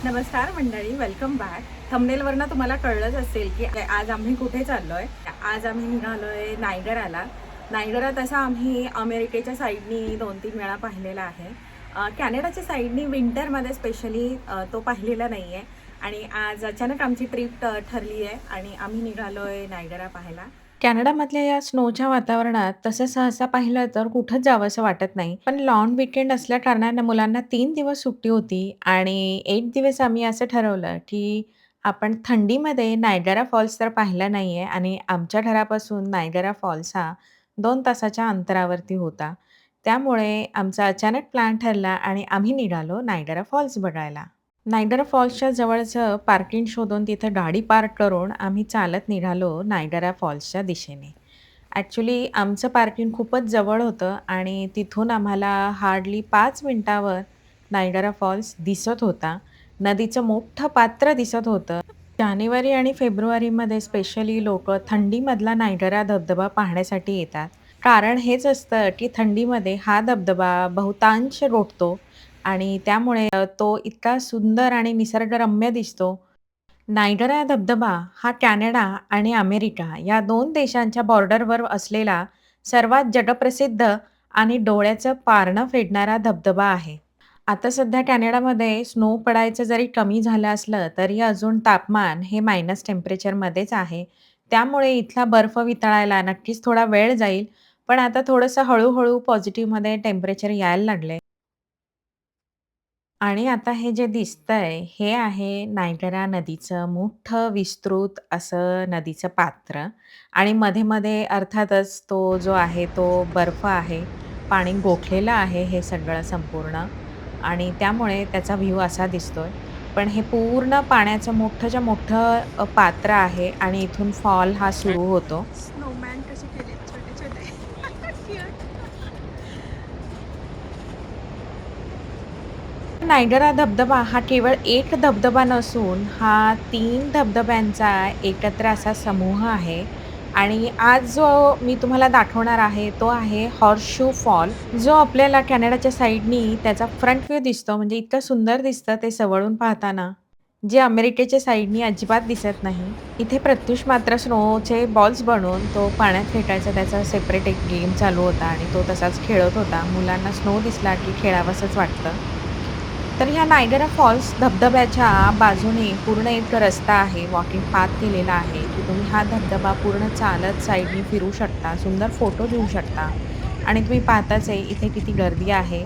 नमस्कार मंडळी, welcome back. थंबनेलवरनं तुम्हाला कळलंच असेल की आज आम्ही कुठे चाललोय. आज आम्ही निघालोय नायगराला. नायगरा तसा आम्ही अमेरिकेच्या साईडनी 2-3 वेळा पाहिलेला आहे. कॅनडाच्या साईडनी विंटरमध्ये स्पेशली तो पाहिलेला नाही आहे. आणि आज अचानक आमची ट्रिप ठरली आहे आणि आम्ही निघालोय नायगरा पाहायला. कॅनडामधल्या या स्नोच्या वातावरणात तसं सहसा पाहिलं तर कुठंच जावंसं वाटत नाही. पण लाँग वीकेंड असल्या कारणानं मुलांना 3 दिवस सुट्टी होती आणि 1 दिवस आम्ही असं ठरवलं, की आपण थंडीमध्ये नायगरा फॉल्स तर पाहिला नाहीये आणि आमच्या घरापासून नायगरा फॉल्स हा 2 तासाच्या अंतरावरती होता. त्यामुळे आमचा अचानक प्लॅन ठरला आणि आम्ही निघालो नायगरा फॉल्स बघायला. नायगरा फॉल्सच्या जवळचं पार्किंग शोधून तिथं गाडी पार्क करून आम्ही चालत निघालो नायगरा फॉल्सच्या दिशेने. ॲक्चुअली आमचं पार्किंग खूपच जवळ होतं आणि तिथून आम्हाला हार्डली 5 मिनिटावर नायगरा फॉल्स दिसत होता. नदीचं मोठं पात्र दिसत होतं. जानेवारी आणि फेब्रुवारीमध्ये स्पेशली लोकं थंडीमधला नायगरा धबधबा पाहण्यासाठी येतात. कारण हेच असतं, की थंडीमध्ये हा धबधबा बहुतांश गोठतो आणि त्यामुळे तो इतका सुंदर आणि निसर्गरम्य दिसतो. नायगरा धबधबा हा कॅनडा आणि अमेरिका या 2 देशांच्या बॉर्डरवर असलेला सर्वात जगप्रसिद्ध आणि डोळ्याचं पारणं फेडणारा धबधबा आहे. आता सध्या कॅनडामध्ये स्नो पडायचं जरी कमी झालं असलं, तरी अजून तापमान हे मायनस टेम्परेचरमध्येच आहे. त्यामुळे इथला बर्फ वितळायला नक्कीच थोडा वेळ जाईल, पण आता थोडंसं हळू पॉझिटिव्हमध्ये टेम्परेचर यायला लागलंय. आणि आता हे जे दिसतंय, हे आहे नायगरा नदीचं मोठं विस्तृत असं नदीचं पात्र आणि मध्ये-मध्ये अर्थातच तो जो आहे तो बर्फ आहे. पाणी गोठलेलं आहे हे सगळं संपूर्ण आणि त्यामुळे त्याचा व्ह्यू असा दिसतोय. पण हे पूर्ण पाण्याचं मोठंच्या मोठं पात्र आहे आणि इथून फॉल हा सुरू होतो. स्नोमॅन कसे केलेत छोटे-छोटे. क्यूट. नायगरा धबधबा हा केवळ एक धबधबा नसून हा 3 धबधब्यांचा एकत्र असा समूह आहे आणि आज जो मी तुम्हाला दाखवणार आहे तो आहे हॉर्सशू फॉल, जो आपल्याला कॅनडाच्या साइडनी त्याचा फ्रंट व्ह्यू दिसतो म्हणजे इतकं सुंदर दिसतं ते जवळून पाहताना, जे अमेरिकेच्या साइडनी अजिबात दिसत नाही. इथे प्रत्युष मात्र स्नोचे बॉल्स बनवून तो पाण्यात फेकायचा त्याचा सेपरेट एक गेम चालू होता आणि तो तसाच खेळत होता. मुलांना स्नो दिसला की खेळावसंच वाटतं. तर ह्या नायगरा फॉल्स धबधब्याच्या बाजूने पूर्ण एक रस्ता आहे, वॉकिंग पाथ केलेला आहे, की तुम्ही हा धबधबा पूर्ण चालत साईडनी फिरू शकता, सुंदर फोटो घेऊ शकता आणि तुम्ही पाहताच आहे इथे किती गर्दी आहे.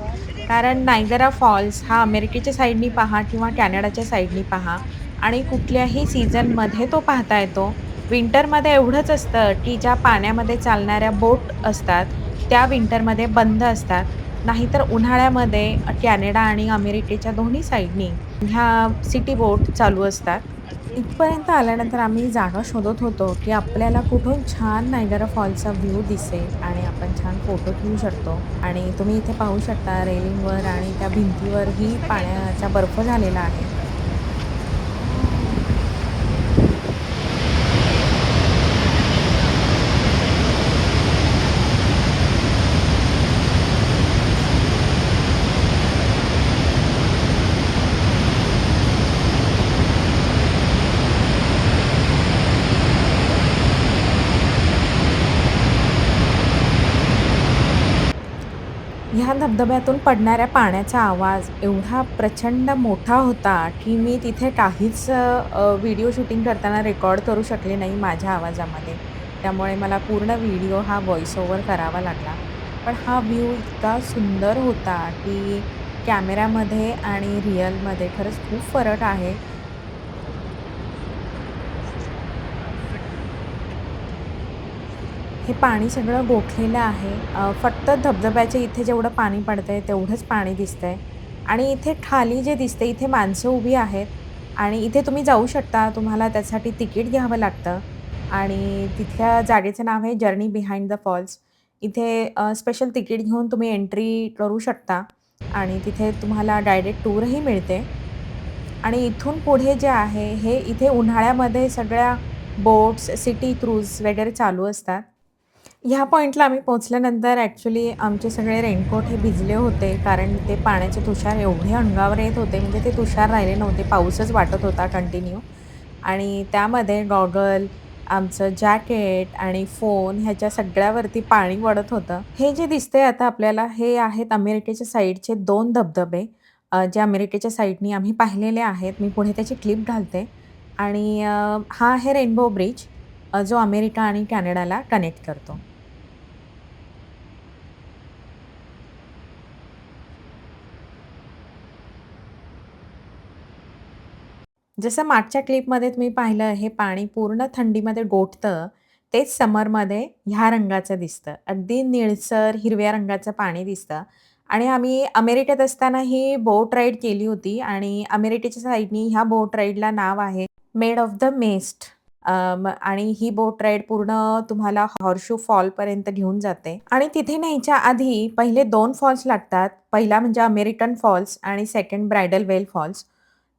कारण नायगरा फॉल्स हा अमेरिकेच्या साईडनी पहा किंवा कॅनडाच्या साईडनी पहा आणि कुठल्याही सीझनमध्ये तो पाहता येतो. विंटरमध्ये एवढंच असतं, की ज्या पाण्यामध्ये चालणाऱ्या बोट असतात, त्या विंटरमध्ये बंद असतात. नाहीतर उन्हाळ्यामध्ये कॅनडा आणि अमेरिकेच्या दोन्ही साइडनी ह्या सिटी बोट चालू असतात. इथपर्यंत आल्यानंतर आम्ही जागा शोधत होतो, की आपल्याला कुठून छान नायगरा फॉलचा व्ह्यू दिसेल आणि आपण छान फोटो घेऊ शकतो. आणि तुम्ही इथे पाहू शकता रेलिंगवर आणि त्या भिंतीवरही पाण्याचा बर्फ झालेला आहे. ह्या धबधब्यातून पडणाऱ्या पाण्याचा आवाज एवढा प्रचंड मोठा होता, की मी तिथे काहीच व्हिडिओ शूटिंग करताना रेकॉर्ड करू शकले नाही माझ्या आवाजामध्ये. त्यामुळे मला पूर्ण व्हिडिओ हा व्हॉईस ओव्हर करावा लागला. पण हा व्ह्यू इतका सुंदर होता, की कॅमेऱ्यामध्ये आणि रिअलमध्ये खरंच खूप फरक आहे. हे पाणी सगळं गोठलेलं आहे. फक्त धबधब्याच्या इथे जेवढं पाणी पडतंय तेवढंच पाणी दिसतंय आणि इथे खाली जे दिसते इथे माणसं उभी आहेत आणि इथे तुम्ही जाऊ शकता. तुम्हाला त्यासाठी तिकीट घ्यावं लागतं आणि तिथल्या जागेचं नाव आहे जर्नी बिहाइंड द फॉल्स. इथे स्पेशल तिकीट घेऊन तुम्ही एंट्री करू शकता आणि तिथे तुम्हाला गाईडेड टूरही मिळते आणि इथून पुढे जे आहे हे इथे उन्हाळ्यामध्ये सगळ्या बोट्स, सिटी क्रूज वगैरे चालू असतात. ह्या पॉइंटला आम्ही पोहोचल्यानंतर ॲक्चुअली आमचे सगळे रेनकोट हे भिजले होते. कारण ते पाण्याचे तुषार एवढे अंगावर येत होते, म्हणजे ते तुषार राहिले नव्हते. पाऊसच वाटत होता कंटिन्यू आणि त्यामध्ये गॉगल, आमचं जॅकेट आणि फोन ह्याच्या सगळ्यावरती पाणी पडत होतं. हे जे दिसतंय आता आपल्याला हे आहेत अमेरिकेच्या साईडचे 2 धबधबे जे अमेरिकेच्या साईडनी आम्ही पाहिलेले आहेत. मी पुढे त्याची क्लिप घालते आणि हा आहे रेनबो ब्रिज जो अमेरिका आणि कॅनडाला कनेक्ट करतो. जसं मागच्या क्लिपमध्ये तुम्ही पाहिलं हे पाणी पूर्ण थंडीमध्ये गोठतं, तेच समरमध्ये ह्या रंगाचं दिसतं. अगदी निळसर हिरव्या रंगाचं पाणी दिसतं आणि आम्ही अमेरिकेत असताना ही बोट राईड केली होती आणि अमेरिकेच्या साइडनी ह्या बोट राईडला नाव आहे मेड ऑफ द मेस्ट. आणि ही बोट राईड पूर्ण तुम्हाला हॉर्सशू फॉलपर्यंत घेऊन जाते आणि तिथे न्यायच्या आधी पहिले 2 फॉल्स लागतात. पहिला म्हणजे अमेरिकन फॉल्स आणि सेकंड ब्रायडल वेल फॉल्स.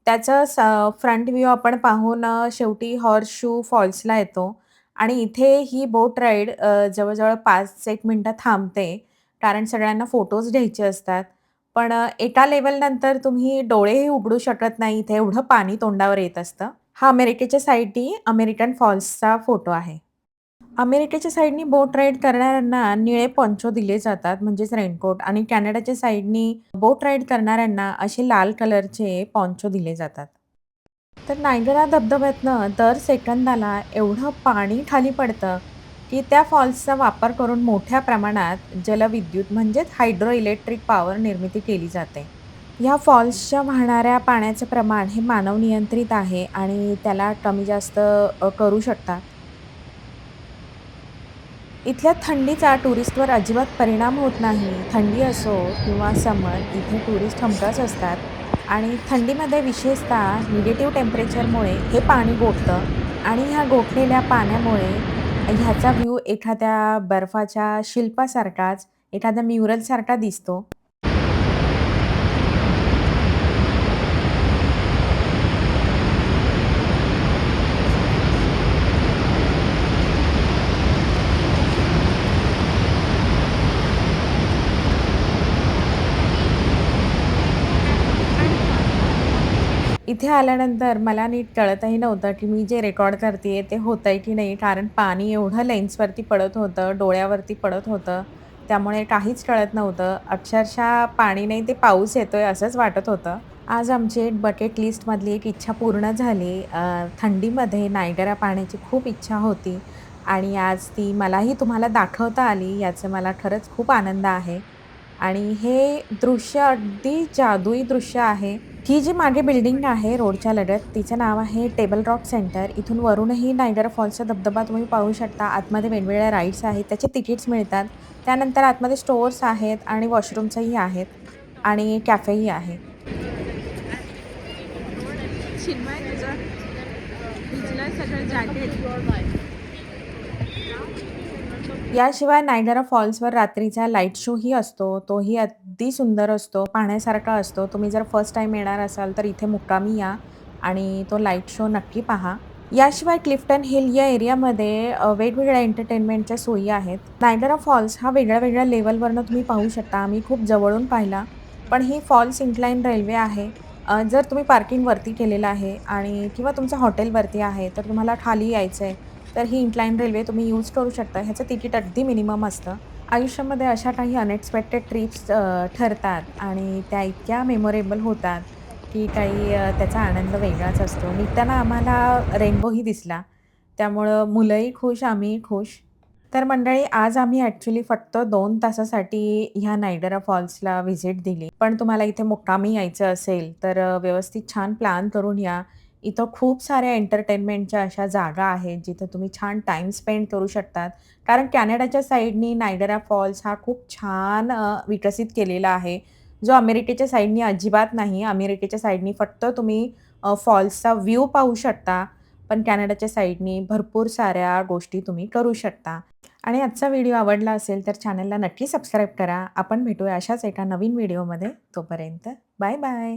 त्याचं फ्रंट व्ह्यू आपण पाहून शेवटी हॉर्सशू फॉल्सला येतो आणि इथे ही बोट राईड जवळ-जवळ 5-1 मिनिटं थांबते. कारण सगळ्यांना फोटोज घ्यायचे असतात. पण एका लेव्हलनंतर तुम्ही डोळेही उघडू शकत नाही, इथे एवढं पाणी तोंडावर येत असतं. हा अमेरिकेच्या साइडनी अमेरिकन फॉल्सचा फोटो आहे. अमेरिकेच्या साइडनी बोट राईड करणाऱ्यांना निळे पोंचो दिले जातात म्हणजेच रेनकोट आणि कॅनडाच्या साइडनी बोट राईड करणाऱ्यांना असे लाल कलरचे पोंचो दिले जातात. तर नायगरा धबधब्यातनं दर सेकंदाला एवढं पाणी खाली पडतं, की त्या फॉल्सचा वापर करून मोठ्या प्रमाणात जलविद्युत म्हणजेच हायड्रो इलेक्ट्रिक पॉवर निर्मिती केली जाते. ह्या फॉल्सच्या वाहणाऱ्या पाण्याचं प्रमाण हे मानव नियंत्रित आहे आणि त्याला कमी जास्त करू शकतात. इथल्या थंडीचा टुरिस्टवर अजिबात परिणाम होत नाही. थंडी असो किंवा समर इथे टुरिस्ट हमखास असतात आणि थंडीमध्ये विशेषतः निगेटिव्ह टेम्परेचरमुळे हे पाणी गोठतं आणि ह्या गोठलेल्या पाण्यामुळे ह्याचा व्ह्यू एखाद्या बर्फाच्या शिल्पासारखाच, एखाद्या म्युरलसारखा दिसतो. इथे आल्यानंतर मला नीट कळतही नव्हतं, की मी जे रेकॉर्ड करतीये ते होतंय की नाही. कारण पाणी एवढं लेन्सवरती पडत होतं, डोळ्यावरती पडत होतं. त्यामुळे काहीच कळत नव्हतं. अक्षरशः पाणी नाही ते पाऊस येतोय असंच वाटत होतं. आज आमची एक बकेट लिस्टमधली एक इच्छा पूर्ण झाली. थंडीमध्ये नायगरा पाहण्याची खूप इच्छा होती आणि आज ती मलाही तुम्हाला दाखवता आली याचं मला खरंच खूप आनंद आहे. आणि हे दृश्य अगदी जादुई दृश्य आहे. ही जी मागे बिल्डिंग आहे रोडच्या लगत, तिचं नाव आहे टेबल रॉक सेंटर. इथून वरूनही नायगरा फॉल्सचा धबधबा तुम्ही पाहू शकता. आतमध्ये वेगवेगळ्या राईड्स आहेत, त्याचे तिकीट्स मिळतात. त्यानंतर आतमध्ये स्टोअर्स आहेत आणि वॉशरूम्सही आहेत आणि कॅफेही आहे. चिन्मय तुझं भिजलंय सगळं जॅकेट. याशिवाय नायगरा फॉल्सवर रात्रीचा लाईट शोही असतो. तोही अगदी सुंदर असतो, पाहण्यासारखा असतो. तुम्ही जर फर्स्ट टाईम येणार असाल, तर इथे मुक्कामी या आणि तो लाईट शो नक्की पहा. याशिवाय क्लिफ्टन हिल या एरियामध्ये वेगवेगळ्या एंटरटेनमेंटच्या सोयी आहेत. नायगरा फॉल्स हा वेगळ्या-वेगळ्या लेव्हलवरनं तुम्ही पाहू शकता. आम्ही खूप जवळून पाहिला. पण ही फॉल्स इन्क्लाइन रेल्वे आहे. जर तुम्ही पार्किंग वरती केलेलं आहे आणि किंवा तुमचं हॉटेलवरती आहे, तर तुम्हाला खाली यायचं आहे, तर ही इन्क्लाइन रेल्वे तुम्ही यूज करू शकता. ह्याचं तिकीट अगदी मिनिमम असतं. आयुष्यामध्ये अशा काही अनएक्सपेक्टेड ट्रिप्स ठरतात आणि त्या इतक्या मेमोरेबल होतात, की काही त्याचा आनंद वेगळाच असतो. निघताना आम्हाला रेनबोही दिसला. त्यामुळं मुलंही खुश, आम्हीही खुश. तर मंडळी आज आम्ही ॲक्चुअली फक्त 2 तासासाठी ह्या नायगरा फॉल्सला व्हिजिट दिली. पण तुम्हाला इथे मुक्कामी यायचं असेल, तर व्यवस्थित छान प्लॅन करून या. इथं खूप साऱ्या एंटरटेनमेंटच्या अशा जागा आहेत, जिथं तुम्ही छान टाईम स्पेंड करू शकतात. कारण कॅनडाच्या साइडनी नायगरा फॉल्स हा खूप छान विकसित केलेला आहे, जो अमेरिकेच्या साइडनी अजिबात नाही. अमेरिकेच्या साइडनी फक्त तुम्ही फॉल्सचा व्ह्यू पाहू शकता. पण कॅनडाच्या साइडनी भरपूर साऱ्या गोष्टी तुम्ही करू शकता. आणि आजचा व्हिडिओ आवडला असेल तर चॅनलला नक्की सबस्क्राईब करा. आपण भेटूया अशाच एका नवीन व्हिडिओमध्ये. तोपर्यंत बाय बाय.